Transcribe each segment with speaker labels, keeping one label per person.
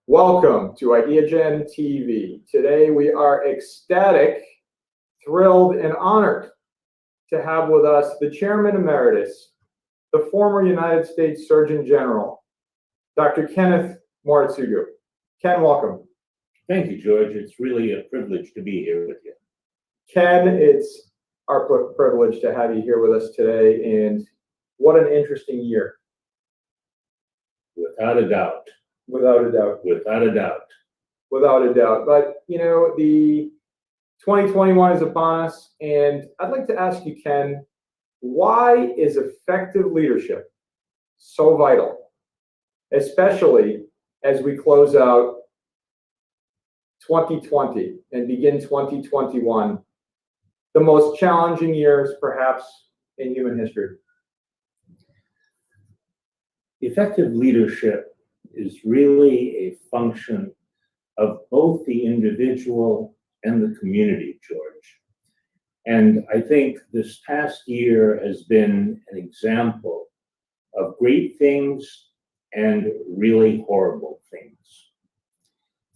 Speaker 1: Welcome to Ideagen TV. Today we are ecstatic, thrilled, and honored to have with us the Chairman Emeritus, the former United States Surgeon General, Dr. Kenneth Moritsugu. Ken, welcome.
Speaker 2: Thank you, George. It's really a privilege to be here with you.
Speaker 1: Ken, it's our privilege to have you here with us today, and what an interesting year.
Speaker 2: Without a doubt.
Speaker 1: Without a doubt.
Speaker 2: Without a doubt.
Speaker 1: Without a doubt. But, you know, the 2021 is upon us, and I'd like to ask you, Ken, why is effective leadership so vital, especially as we close out 2020 and begin 2021, the most challenging years perhaps in human history?
Speaker 2: Effective leadership is really a function of both the individual and the community, George. And I think this past year has been an example of great things and really horrible things.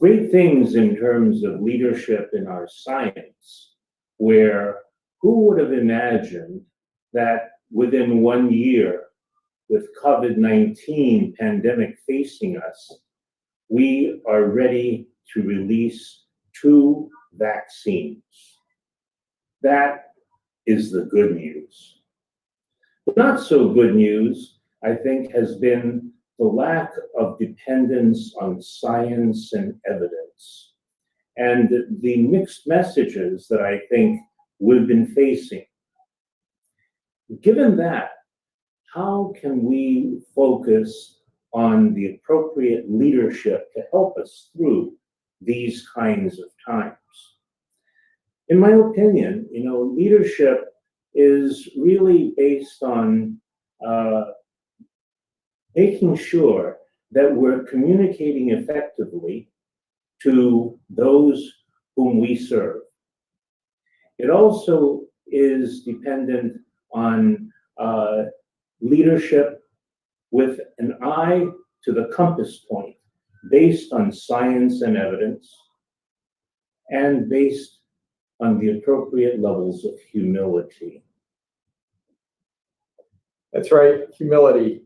Speaker 2: Great things in terms of leadership in our science, where who would have imagined that within 1 year, with COVID-19 pandemic facing us, we are ready to release 2 vaccines. That is the good news. The not so good news, I think, has been the lack of dependence on science and evidence, and the mixed messages that I think we've been facing. Given that, how can we focus on the appropriate leadership to help us through these kinds of times? In my opinion, leadership is really based on making sure that we're communicating effectively to those whom we serve. It also is dependent on leadership with an eye to the compass point, based on science and evidence, and based on the appropriate levels of humility.
Speaker 1: That's right, humility.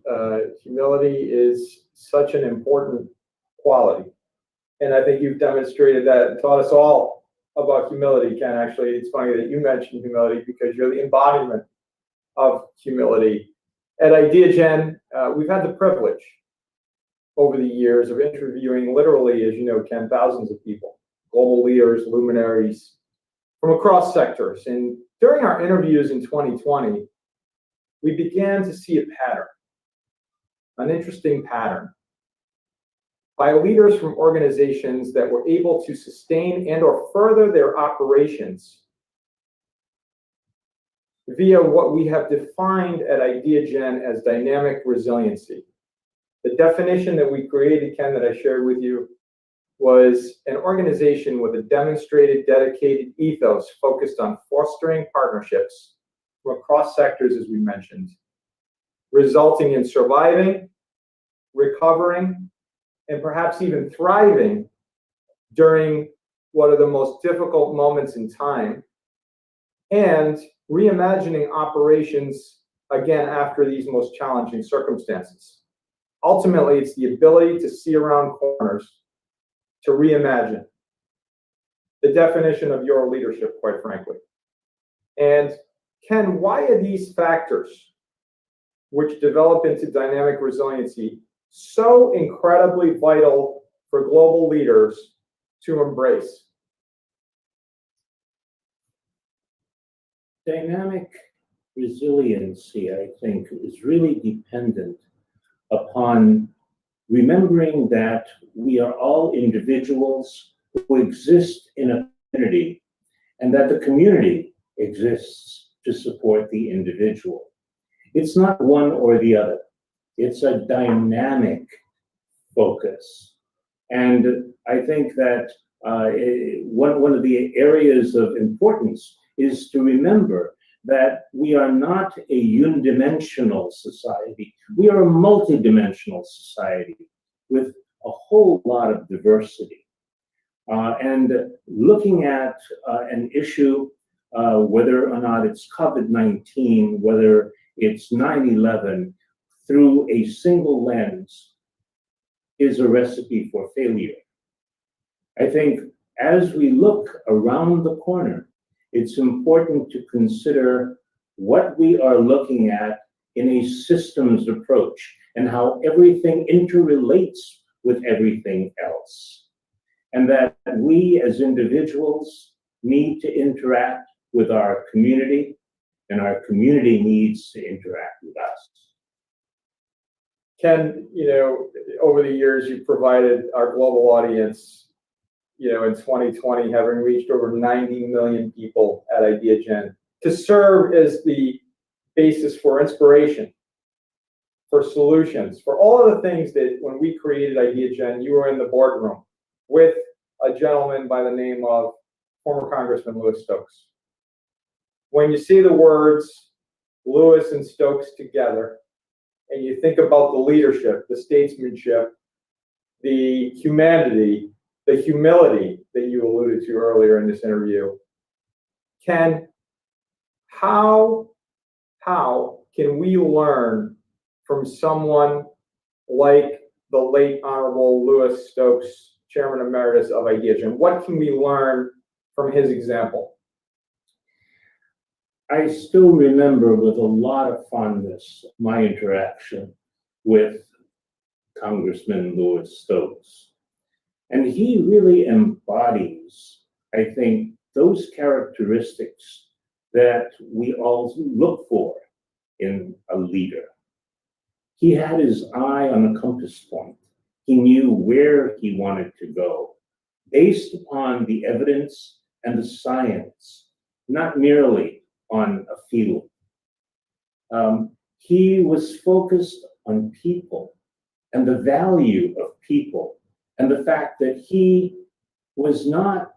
Speaker 1: Humility is such an important quality. And I think you've demonstrated that and taught us all about humility, Ken. Actually, it's funny that you mentioned humility because you're the embodiment of humility. At Ideagen, we've had the privilege over the years of interviewing literally, as you know, Ken, thousands of people, global leaders, luminaries from across sectors. And during our interviews in 2020, we began to see a pattern, an interesting pattern, by leaders from organizations that were able to sustain and or further their operations via what we have defined at Ideagen as dynamic resiliency. The definition that we created, Ken, that I shared with you, was an organization with a demonstrated, dedicated ethos focused on fostering partnerships from across sectors, as we mentioned, resulting in surviving, recovering, and perhaps even thriving during what are the most difficult moments in time, and reimagining operations again after these most challenging circumstances. Ultimately, it's the ability to see around corners, to reimagine. The definition of your leadership, quite frankly. And Ken, why are these factors, which develop into dynamic resiliency, so incredibly vital for global leaders to embrace?
Speaker 2: Dynamic resiliency, I think, is really dependent upon remembering that we are all individuals who exist in a community, and that the community exists to support the individual. It's not one or the other. It's a dynamic focus. And I think that one of the areas of importance is to remember that we are not a unidimensional society. We are a multidimensional society with a whole lot of diversity. And looking at an issue, whether or not it's COVID-19, whether it's 9/11, through a single lens is a recipe for failure. I think as we look around the corner, it's important to consider what we are looking at in a systems approach and how everything interrelates with everything else. And that we as individuals need to interact with our community, and our community needs to interact with us.
Speaker 1: Ken, over the years, you've provided our global audience, in 2020, having reached over 90 million people at Ideagen, to serve as the basis for inspiration, for solutions, for all of the things that when we created Ideagen, you were in the boardroom with a gentleman by the name of former Congressman Louis Stokes. When you see the words Louis and Stokes together, and you think about the leadership, the statesmanship, the humanity, the humility that you alluded to earlier in this interview, Ken, how can we learn from someone like the late Honorable Louis Stokes, Chairman Emeritus of Ideagen? What can we learn from his example?
Speaker 2: I still remember with a lot of fondness my interaction with Congressman Louis Stokes. And he really embodies, I think, those characteristics that we all look for in a leader. He had his eye on a compass point. He knew where he wanted to go based upon the evidence and the science, not merely on a feeling. He was focused on people and the value of people and the fact that he was not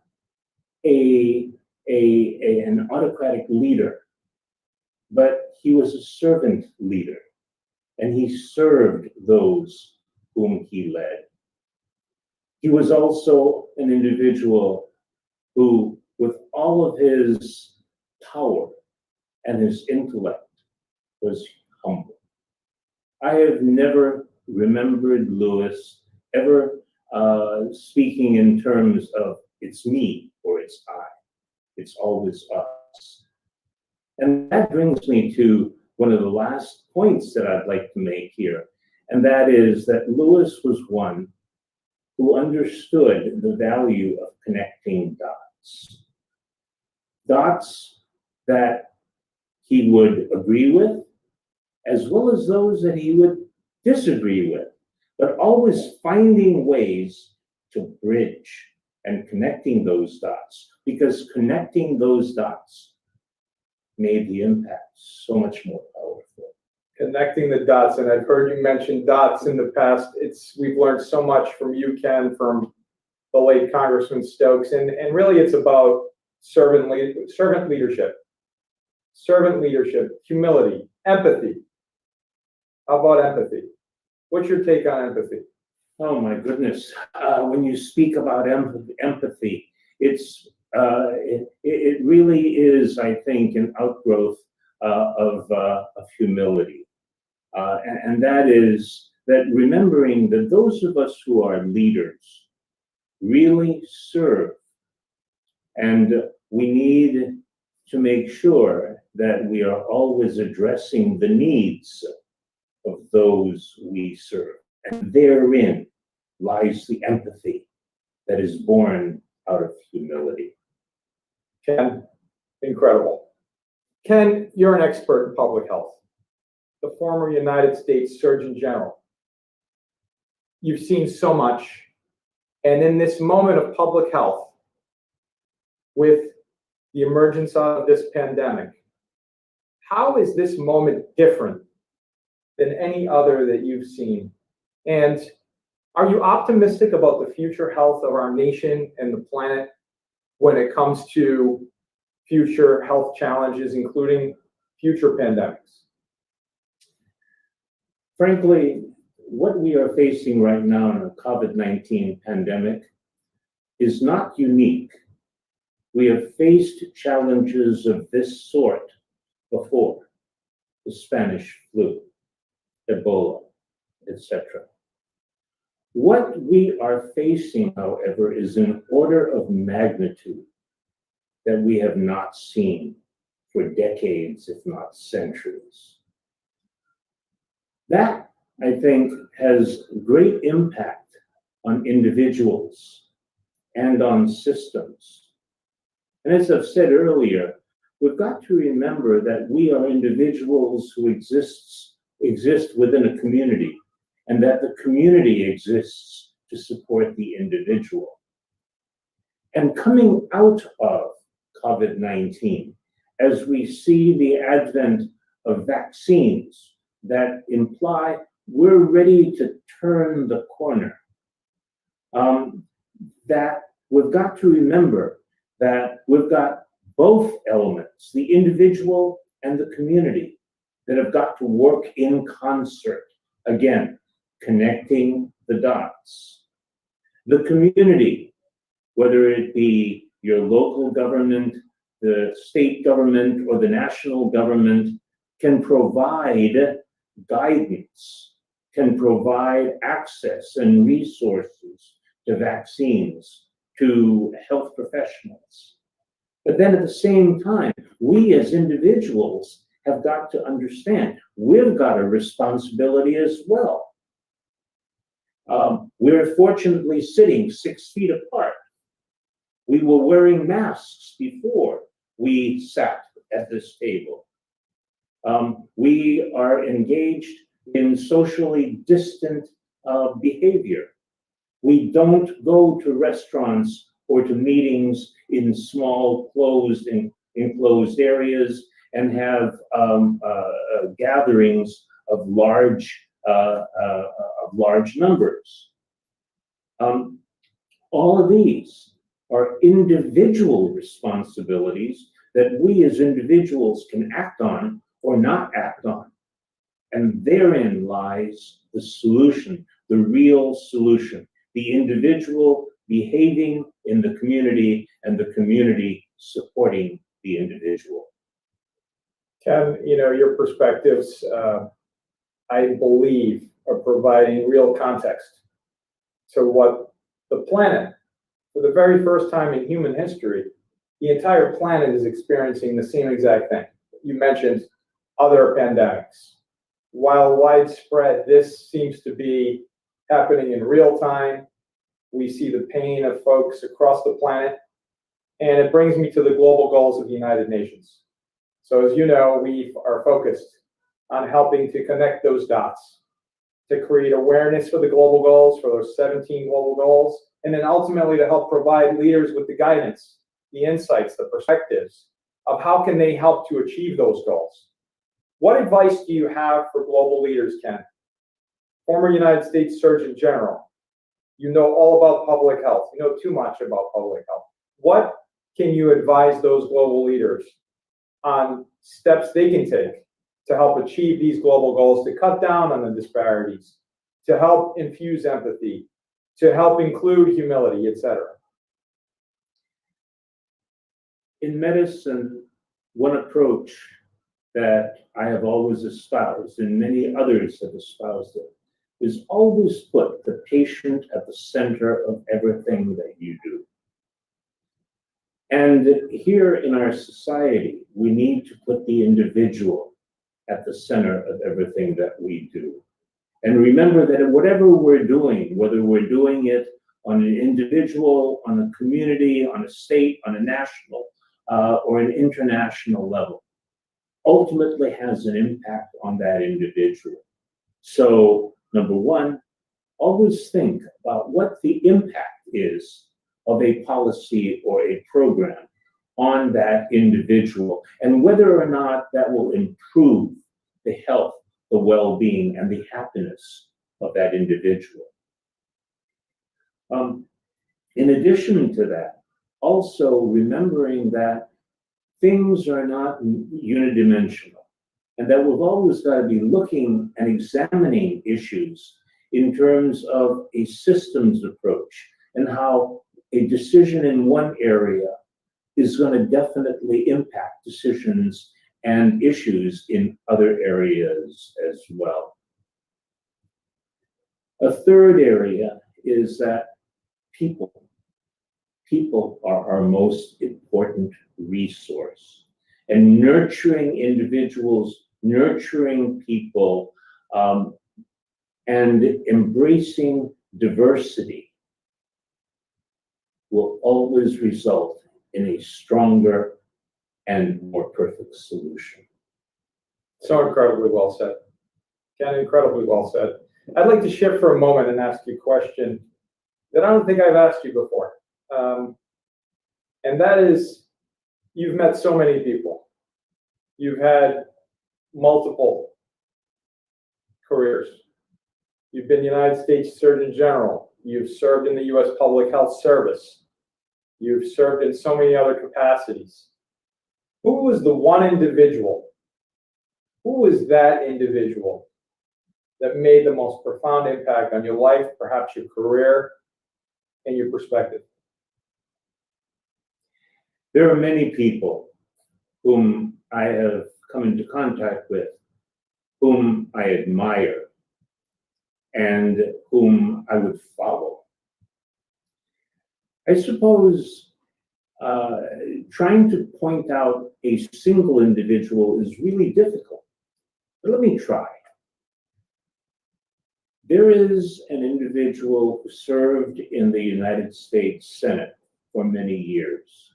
Speaker 2: an autocratic leader, but he was a servant leader, and he served those whom he led. He was also an individual who, with all of his power and his intellect, was humble. I have never remembered Louis ever speaking in terms of it's me or it's I. It's always us. And that brings me to one of the last points that I'd like to make here, and that is that Louis was one who understood the value of connecting dots. Dots that he would agree with, as well as those that he would disagree with, but always finding ways to bridge and connecting those dots, because connecting those dots made the impact so much more powerful.
Speaker 1: Connecting the dots, and I've heard you mention dots in the past. We've learned so much from you, Ken, from the late Congressman Stokes, and really it's about servant leadership, humility, empathy. How about empathy? What's your take on empathy?
Speaker 2: Oh my goodness! When you speak about empathy, it really is, I think, an outgrowth of humility, and that is that remembering that those of us who are leaders really serve, and we need to make sure that we are always addressing the needs of those we serve. And therein lies the empathy that is born out of humility.
Speaker 1: Ken, incredible. Ken, you're an expert in public health, the former United States Surgeon General. You've seen so much. And in this moment of public health, with the emergence of this pandemic, how is this moment different than any other that you've seen? And are you optimistic about the future health of our nation and the planet when it comes to future health challenges, including future pandemics?
Speaker 2: Frankly, what we are facing right now in the COVID-19 pandemic is not unique. We have faced challenges of this sort before: the Spanish flu, Ebola, etc. What we are facing, however, is an order of magnitude that we have not seen for decades, if not centuries. That, I think, has great impact on individuals and on systems. And as I've said earlier, we've got to remember that we are individuals who exist within a community, and that the community exists to support the individual. And coming out of COVID-19, as we see the advent of vaccines that imply we're ready to turn the corner, that we've got to remember that we've got both elements, the individual and the community, that have got to work in concert, again, connecting the dots. The community, whether it be your local government, the state government, or the national government, can provide guidance, can provide access and resources to vaccines, to health professionals. But then at the same time, we as individuals have got to understand we've got a responsibility as well. We're fortunately sitting 6 feet apart. We were wearing masks before we sat at this table. We are engaged in socially distant behavior. We don't go to restaurants or to meetings in small, enclosed areas and have gatherings of large numbers. All of these are individual responsibilities that we as individuals can act on or not act on. And therein lies the solution, the real solution, the individual behaving in the community and the community supporting the individual.
Speaker 1: Ken, your perspectives, I believe, are providing real context to what the planet, for the very first time in human history, the entire planet is experiencing the same exact thing. You mentioned other pandemics. While widespread, this seems to be happening in real time. We see the pain of folks across the planet, and it brings me to the global goals of the United Nations. So as you know, we are focused on helping to connect those dots, to create awareness for the global goals, for those 17 global goals, and then ultimately to help provide leaders with the guidance, the insights, the perspectives of how can they help to achieve those goals. What advice do you have for global leaders, Ken? Former United States Surgeon General, you know all about public health. You know too much about public health. What can you advise those global leaders on steps they can take to help achieve these global goals, to cut down on the disparities, to help infuse empathy, to help include humility, etc.?
Speaker 2: In medicine, one approach that I have always espoused, and many others have espoused it, is always put the patient at the center of everything that you do. And here in our society, we need to put the individual at the center of everything that we do. And remember that whatever we're doing, whether we're doing it on an individual, on a community, on a state, on a national, or an international level, ultimately has an impact on that individual. So, number one, always think about what the impact is of a policy or a program on that individual, and whether or not that will improve the health, the well-being, and the happiness of that individual. In addition to that, also remembering that things are not unidimensional, and that we've always got to be looking and examining issues in terms of a systems approach and how a decision in one area is going to definitely impact decisions and issues in other areas as well. A third area is that people are our most important resource. And nurturing individuals, nurturing people, and embracing diversity will always result in a stronger and more perfect solution.
Speaker 1: So incredibly well said. Ken, incredibly well said. I'd like to shift for a moment and ask you a question that I don't think I've asked you before. And that is, you've met so many people. You've had multiple careers. You've been United States Surgeon General. You've served in the U.S. Public Health Service. You've served in so many other capacities. Who was the one individual? Who was that individual that made the most profound impact on your life, perhaps your career, and your perspective?
Speaker 2: There are many people whom I have come into contact with, whom I admire, and whom I would follow. I suppose trying to point out a single individual is really difficult, but let me try. There is an individual who served in the United States Senate for many years.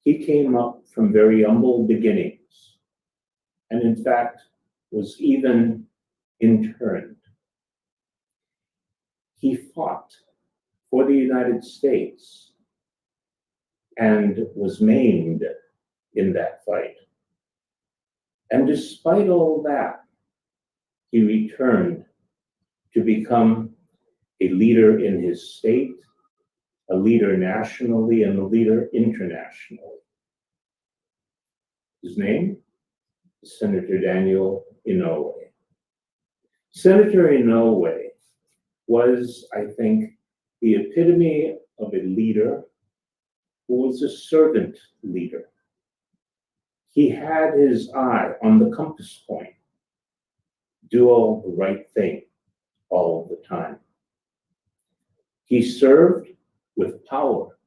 Speaker 2: He came up from very humble beginnings, and in fact was even interned. He fought for the United States and was maimed in that fight. And despite all that, he returned to become a leader in his state, a leader nationally, and a leader internationally. His name is Senator Daniel Inouye. Senator Inouye was, I think, the epitome of a leader who was a servant leader. He had his eye on the compass point, do all the right thing all the time. He served with power,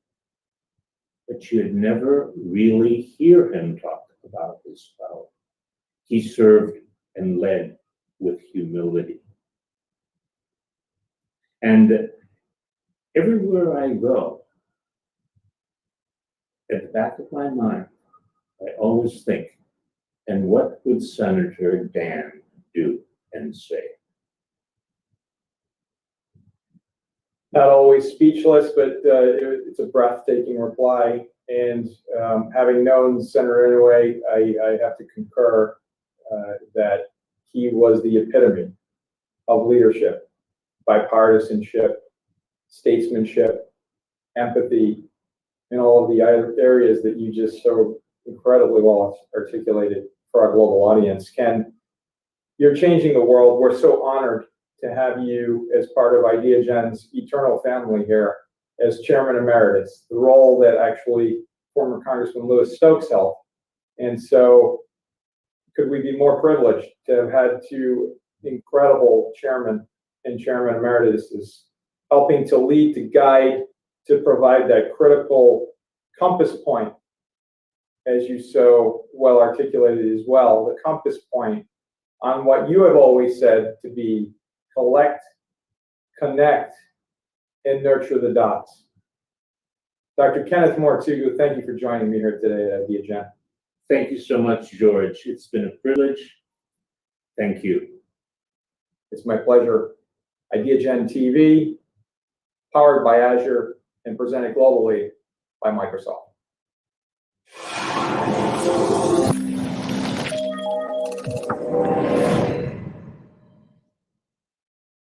Speaker 2: but you'd never really hear him talk about his power. He served and led with humility. And everywhere I go, at the back of my mind, I always think, and what would Senator Dan do and say?
Speaker 1: Not always speechless, but it's a breathtaking reply. And having known Senator Inouye, I have to concur that he was the epitome of leadership, bipartisanship, statesmanship, empathy, and all of the other areas that you just so incredibly well articulated for our global audience. Ken, you're changing the world. We're so honored to have you as part of Ideagen's eternal family here as Chairman Emeritus, the role that actually former Congressman Louis Stokes held. And so could we be more privileged to have had two incredible chairmen and Chairman Emeritus helping to lead, to guide, to provide that critical compass point, as you so well articulated as well, the compass point on what you have always said to be collect, connect, and nurture the dots. Dr. Kenneth Moritsugu, thank you for joining me here today at Ideagen.
Speaker 2: Thank you so much, George. It's been a privilege. Thank you.
Speaker 1: It's my pleasure. Ideagen TV, powered by Azure and presented globally by Microsoft.